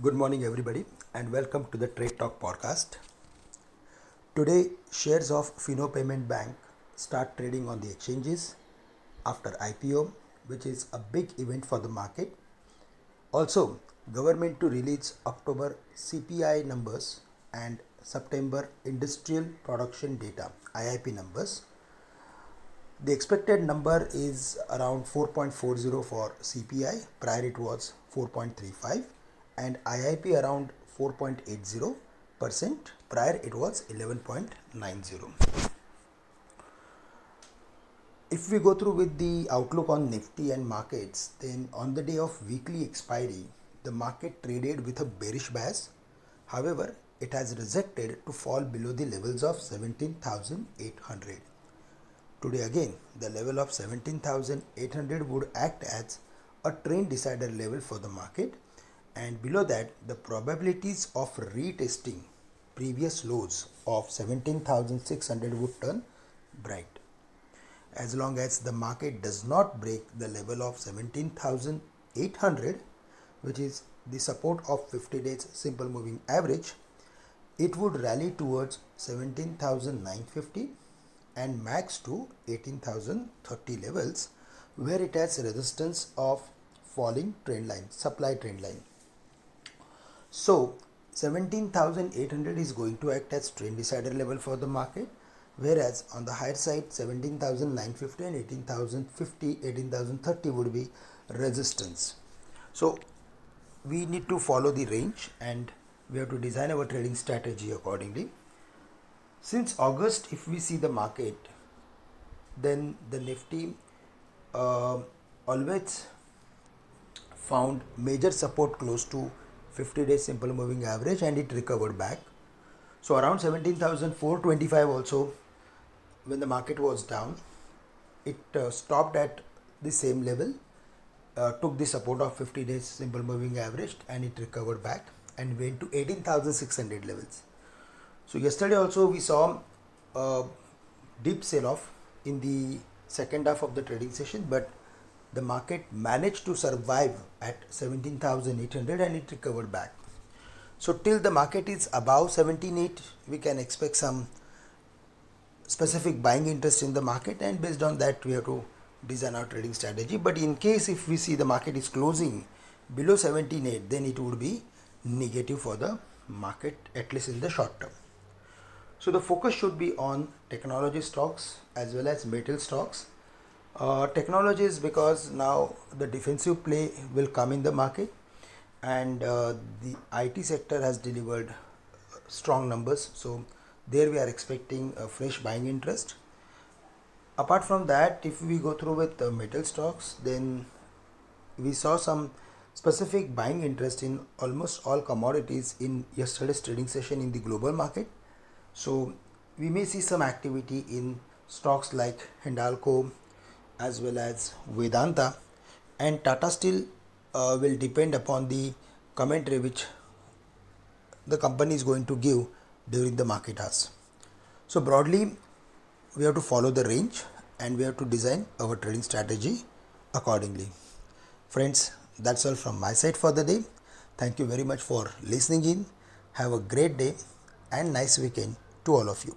Good morning, everybody, and welcome to the Trade Talk podcast. Today, shares of Fino Payment Bank start trading on the exchanges after IPO, which is a big event for the market. Also, government to release October CPI numbers and September industrial production data IIP numbers. The expected number is around 4.40 for CPI, prior it was 4.35, and IIP around 4.80%, prior it was 11.90. If we go through with the outlook on Nifty and markets, then on the day of weekly expiry, the market traded with a bearish bias. However, it has rejected to fall below the levels of 17,800. Today again, the level of 17,800 would act as a trend decider level for the market, and below that the probabilities of retesting previous lows of 17,600 would turn bright. As long as the market does not break the level of 17,800, which is the support of 50 days simple moving average, it would rally towards 17,950 and max to 18,030 levels, where it has resistance of falling trend line, supply trend line. So 17,800 is going to act as trend decider level for the market, whereas on the higher side 17,950 and 18,030 would be resistance. So we need to follow the range and we have to design our trading strategy accordingly. Since August, if we see the market, then the Nifty always found major support close to 50 days simple moving average and it recovered back. So around 17,425 also, when the market was down, it stopped at the same level, took the support of 50 days simple moving average and it recovered back and went to 18,600 levels. So yesterday also we saw a deep sell-off in the second half of the trading session, but the market managed to survive at 17,800 and it recovered back. So till the market is above 17,800, we can expect some specific buying interest in the market, and based on that we have to design our trading strategy. But in case if we see the market is closing below 17,800, then it would be negative for the market, at least in the short term. So the focus should be on technology stocks as well as metal stocks. Technologies, because now the defensive play will come in the market, and the IT sector has delivered strong numbers. So there we are expecting a fresh buying interest. Apart from that, if we go through with metal stocks, then we saw some specific buying interest in almost all commodities in yesterday's trading session in the global market. So we may see some activity in stocks like Hindalco as well as Vedanta, and Tata Steel will depend upon the commentary which the company is going to give during the market hours. So broadly, we have to follow the range and we have to design our trading strategy accordingly. Friends, that's all from my side for the day. Thank you very much for listening in. Have a great day and nice weekend to all of you.